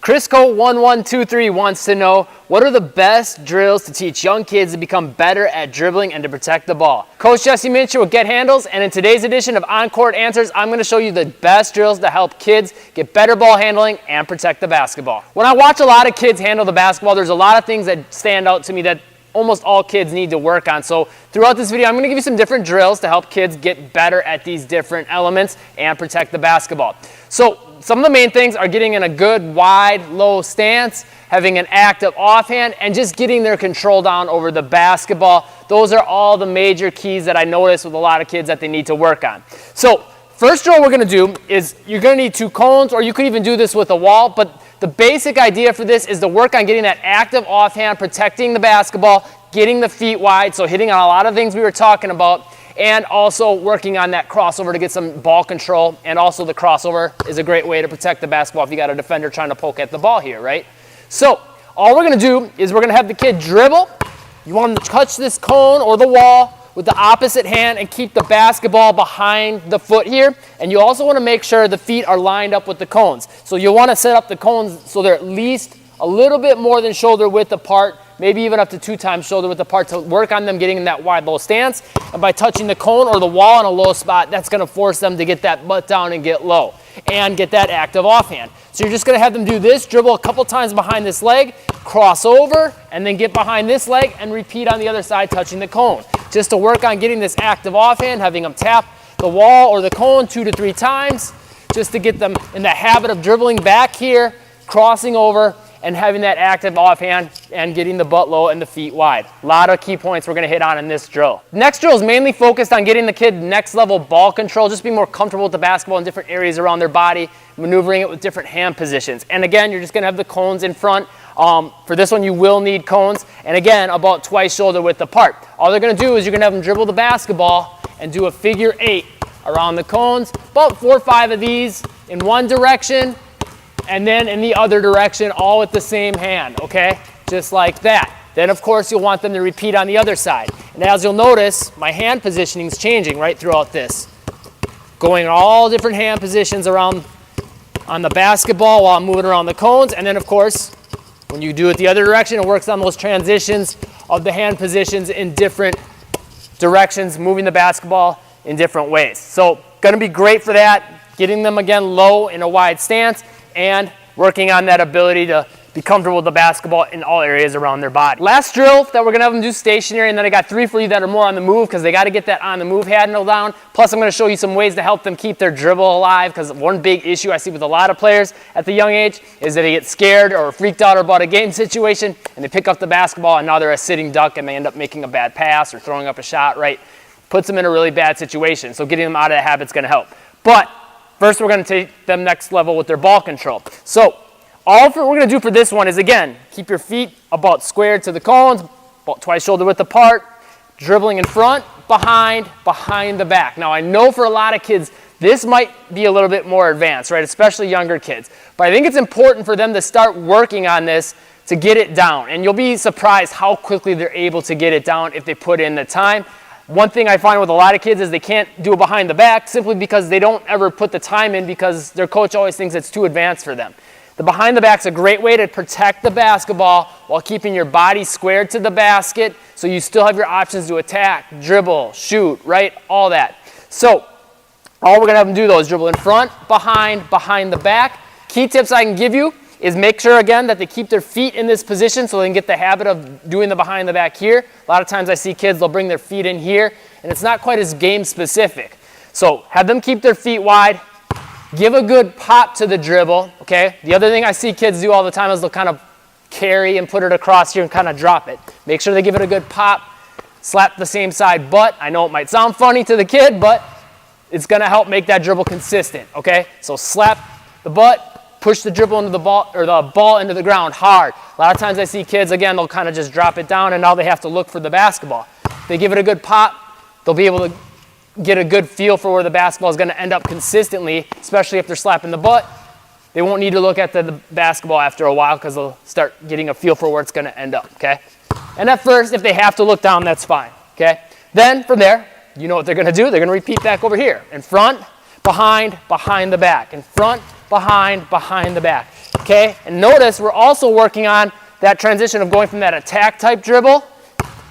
Crisco1123 wants to know, what are the best drills to teach young kids to become better at dribbling and to protect the ball? Coach Jesse Minshew with Get Handles, and in today's edition of On-Court Answers, I'm going to show you the best drills to help kids get better ball handling and protect the basketball. When I watch a lot of kids handle the basketball, there's a lot of things that stand out to me that almost all kids need to work on. So throughout this video, I'm going to give you some different drills to help kids get better at these different elements and protect the basketball. So some of the main things are getting in a good wide, low stance, having an active offhand, and just getting their control down over the basketball. Those are all the major keys that I notice with a lot of kids that they need to work on. So first drill we're going to do is you're going to need 2 cones, or you could even do this with a wall, but the basic idea for this is to work on getting that active offhand, protecting the basketball, getting the feet wide, so hitting on a lot of things we were talking about, and also working on that crossover to get some ball control. And also the crossover is a great way to protect the basketball if you got a defender trying to poke at the ball here, right? So all we're going to do is we're going to have the kid dribble. You want him to touch this cone or the wall with the opposite hand and keep the basketball behind the foot here. And you also want to make sure the feet are lined up with the cones. So you'll want to set up the cones so they're at least a little bit more than shoulder width apart, maybe even up to 2 times shoulder width apart, to work on them getting in that wide low stance. And by touching the cone or the wall in a low spot, that's going to force them to get that butt down and get low and get that active offhand. So you're just going to have them do this, dribble a couple times behind this leg, cross over, and then get behind this leg and repeat on the other side touching the cone. Just to work on getting this active offhand, having them tap the wall or the cone 2 to 3 times, just to get them in the habit of dribbling back here, crossing over, and having that active offhand and getting the butt low and the feet wide. A lot of key points we're going to hit on in this drill. Next drill is mainly focused on getting the kid next level ball control, just being more comfortable with the basketball in different areas around their body, maneuvering it with different hand positions. And again, you're just going to have the cones in front. For this one, you will need cones. And again, about twice shoulder width apart. All they're going to do is you're going to have them dribble the basketball and do a figure 8 around the cones, about 4 or 5 of these in one direction, and then in the other direction, all with the same hand, okay? Just like that. Then, of course, you'll want them to repeat on the other side. And as you'll notice, my hand positioning is changing right throughout this. Going all different hand positions around on the basketball while I'm moving around the cones. And then, of course, when you do it the other direction, it works on those transitions of the hand positions in different directions, moving the basketball in different ways. So, going to be great for that, getting them, again, low in a wide stance, and working on that ability to be comfortable with the basketball in all areas around their body. Last drill that we're going to have them do stationary, and then I got 3 for you that are more on the move because they got to get that on the move handle down. Plus, I'm going to show you some ways to help them keep their dribble alive, because one big issue I see with a lot of players at the young age is that they get scared or freaked out about a game situation, and they pick up the basketball, and now they're a sitting duck, and they end up making a bad pass or throwing up a shot, right? Puts them in a really bad situation. So getting them out of that habit is going to help. But first, we're going to take them next level with their ball control. So all we're going to do for this one is, again, keep your feet about squared to the cones, about twice shoulder width apart, dribbling in front, behind the back. Now, I know for a lot of kids, this might be a little bit more advanced, right, especially younger kids. But I think it's important for them to start working on this to get it down. And you'll be surprised how quickly they're able to get it down if they put in the time. One thing I find with a lot of kids is they can't do it behind the back simply because they don't ever put the time in, because their coach always thinks it's too advanced for them. The behind the back is a great way to protect the basketball while keeping your body squared to the basket, so you still have your options to attack, dribble, shoot, right? All that. So all we're going to have them do, though, is dribble in front, behind the back. Key tips I can give you is make sure, again, that they keep their feet in this position so they can get the habit of doing the behind the back here. A lot of times I see kids, they'll bring their feet in here, and it's not quite as game specific. So have them keep their feet wide. Give a good pop to the dribble, okay? The other thing I see kids do all the time is they'll kind of carry and put it across here and kind of drop it. Make sure they give it a good pop. Slap the same side butt. I know it might sound funny to the kid, but it's going to help make that dribble consistent, okay? So slap the butt. Push the dribble into the ball, or the ball into the ground hard. A lot of times I see kids, again, they'll kind of just drop it down, and now they have to look for the basketball. If they give it a good pop, they'll be able to get a good feel for where the basketball is going to end up consistently, especially if they're slapping the butt. They won't need to look at the basketball after a while, because they'll start getting a feel for where it's going to end up, okay? And at first, if they have to look down, that's fine, okay? Then, from there, you know what they're going to do. They're going to repeat back over here. In front, behind the back. In front, behind, behind the back. Okay, and notice we're also working on that transition of going from that attack type dribble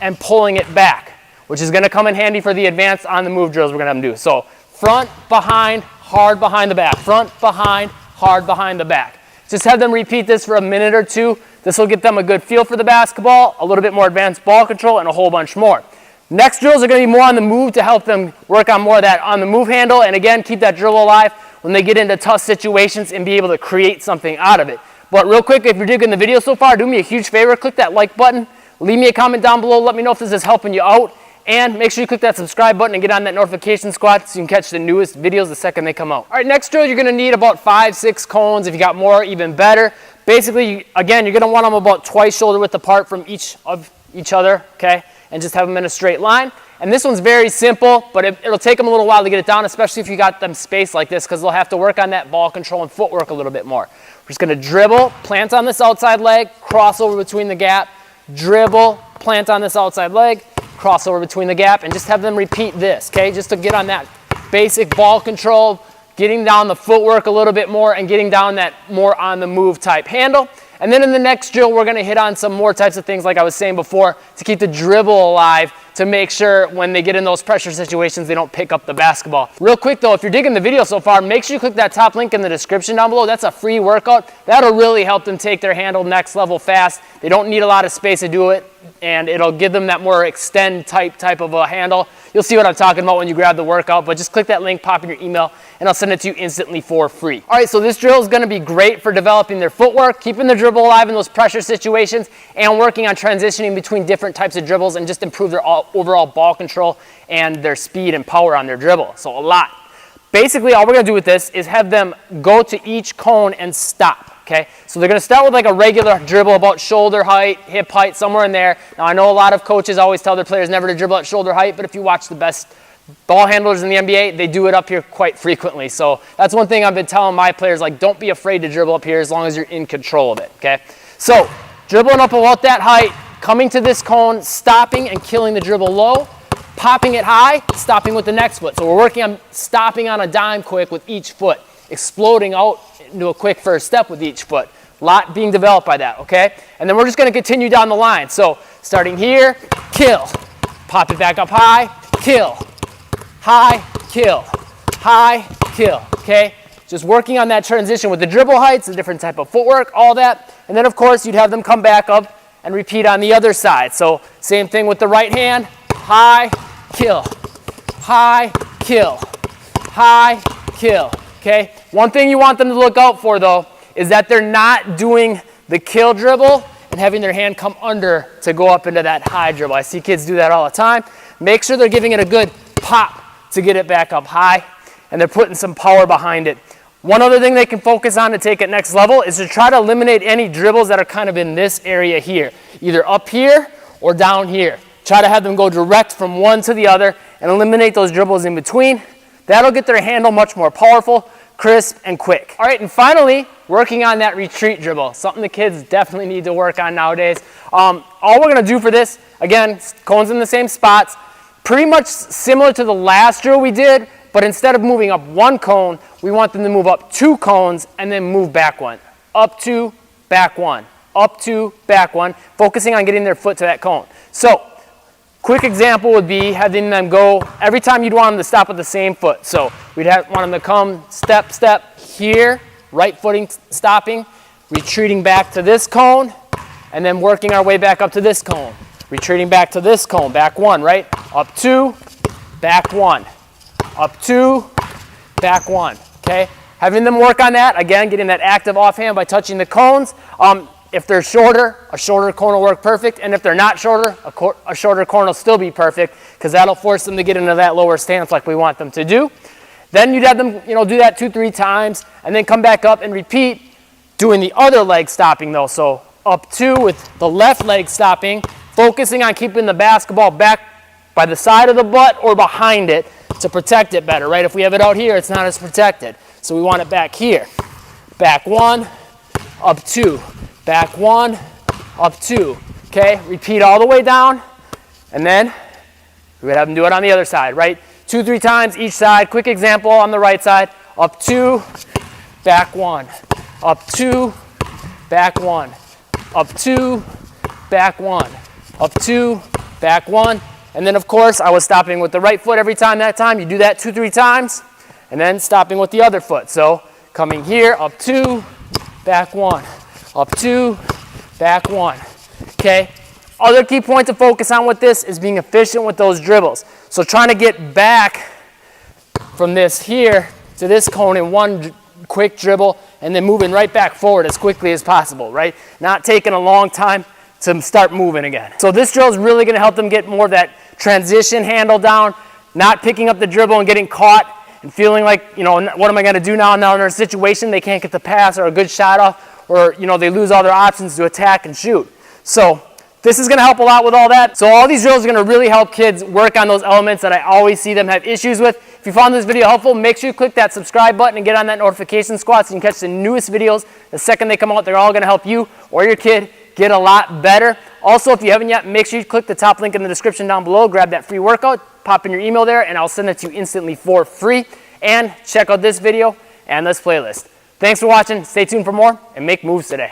and pulling it back, which is going to come in handy for the advanced on the move drills we're going to have them do. So front, behind, hard behind the back. Front, behind, hard behind the back. Just have them repeat this for a minute or two. This will get them a good feel for the basketball, a little bit more advanced ball control, and a whole bunch more. Next drills are going to be more on the move to help them work on more of that on the move handle, and again, keep that dribble alive when they get into tough situations and be able to create something out of it. But real quick, if you're digging the video so far, do me a huge favor, click that like button, leave me a comment down below, let me know if this is helping you out, and make sure you click that subscribe button and get on that notification squad so you can catch the newest videos the second they come out. All right, next drill, you're going to need about 5-6 cones. If you got more, even better. Basically, again, you're going to want them about twice shoulder width apart from each other, okay, and just have them in a straight line. And this one's very simple, but it'll take them a little while to get it down, especially if you got them spaced like this, because they'll have to work on that ball control and footwork a little bit more. We're just going to dribble, plant on this outside leg, cross over between the gap, dribble, plant on this outside leg, cross over between the gap, and just have them repeat this, okay, just to get on that basic ball control, getting down the footwork a little bit more, and getting down that more on the move type handle. And then in the next drill, we're going to hit on some more types of things like I was saying before to keep the dribble alive, to make sure when they get in those pressure situations, they don't pick up the basketball. Real quick though, if you're digging the video so far, make sure you click that top link in the description down below. That's a free workout. That'll really help them take their handle next level fast. They don't need a lot of space to do it, and it'll give them that more extend type of a handle. You'll see what I'm talking about when you grab the workout, but just click that link, pop in your email, and I'll send it to you instantly for free. All right, so this drill is going to be great for developing their footwork, keeping the dribble alive in those pressure situations, and working on transitioning between different types of dribbles and just improve their overall ball control and their speed and power on their dribble. So a lot. Basically, all we're going to do with this is have them go to each cone and stop. Okay, so they're going to start with like a regular dribble about shoulder height, hip height, somewhere in there. Now I know a lot of coaches always tell their players never to dribble at shoulder height, but if you watch the best ball handlers in the NBA, they do it up here quite frequently. So that's one thing I've been telling my players, like, don't be afraid to dribble up here as long as you're in control of it, okay? So dribbling up about that height, coming to this cone, stopping and killing the dribble low, popping it high, stopping with the next foot. So we're working on stopping on a dime quick with each foot, exploding out into a quick first step with each foot. A lot being developed by that, okay? And then we're just going to continue down the line. So starting here, kill, pop it back up high, kill, high, kill, high, kill, okay? Just working on that transition with the dribble heights, the different type of footwork, all that. And then, of course, you'd have them come back up and repeat on the other side. So same thing with the right hand, high, kill, high, kill, high, kill, okay? One thing you want them to look out for, though, is that they're not doing the kill dribble and having their hand come under to go up into that high dribble. I see kids do that all the time. Make sure they're giving it a good pop to get it back up high, and they're putting some power behind it. One other thing they can focus on to take it next level is to try to eliminate any dribbles that are kind of in this area here, either up here or down here. Try to have them go direct from one to the other and eliminate those dribbles in between. That'll get their handle much more powerful, crisp, and quick. All right, and finally, working on that retreat dribble, something the kids definitely need to work on nowadays. All we're going to do for this, again, cones in the same spots, pretty much similar to the last drill we did, but instead of moving up one cone, we want them to move up 2 cones and then move back 1. Up 2, back 1. Up 2, back 1, focusing on getting their foot to that cone. So, quick example would be having them go, every time you'd want them to stop with the same foot. So we'd want them to come step, step here, right footing stopping, retreating back to this cone, and then working our way back up to this cone. Retreating back to this cone, back 1, right? Up 2, back 1. Up 2, back 1, okay? Having them work on that, again, getting that active offhand by touching the cones. If they're shorter, a shorter cone will work perfect, and if they're not shorter, a shorter cone will still be perfect, because that'll force them to get into that lower stance like we want them to do. Then you'd have them, do that 2-3 times, and then come back up and repeat, doing the other leg stopping though. So up 2 with the left leg stopping, focusing on keeping the basketball back by the side of the butt or behind it to protect it better, right? If we have it out here, it's not as protected. So we want it back here. Back 1, up 2. Back 1, up 2. Okay, repeat all the way down, and then we would have them do it on the other side, right? 2-3 times each side. Quick example on the right side. Up 2, back 1, up 2, back 1, up 2, back 1, up 2, back 1. And then of course I was stopping with the right foot every time that time. You do that 2-3 times and then stopping with the other foot. So coming here, up 2, back 1, up 2, back 1. Okay? Other key point to focus on with this is being efficient with those dribbles. So trying to get back from this here to this cone in one quick dribble and then moving right back forward as quickly as possible, right? Not taking a long time to start moving again. So this drill is really going to help them get more of that transition handle down, not picking up the dribble and getting caught and feeling like, you know, what am I going to do now? Now in a situation they can't get the pass or a good shot off, or, you know, they lose all their options to attack and shoot. So this is going to help a lot with all that. So all these drills are going to really help kids work on those elements that I always see them have issues with. If you found this video helpful, make sure you click that subscribe button and get on that notification squad so you can catch the newest videos. The second they come out, they're all going to help you or your kid get a lot better. Also, if you haven't yet, make sure you click the top link in the description down below, grab that free workout, pop in your email there, and I'll send it to you instantly for free. And check out this video and this playlist. Thanks for watching. Stay tuned for more and make moves today.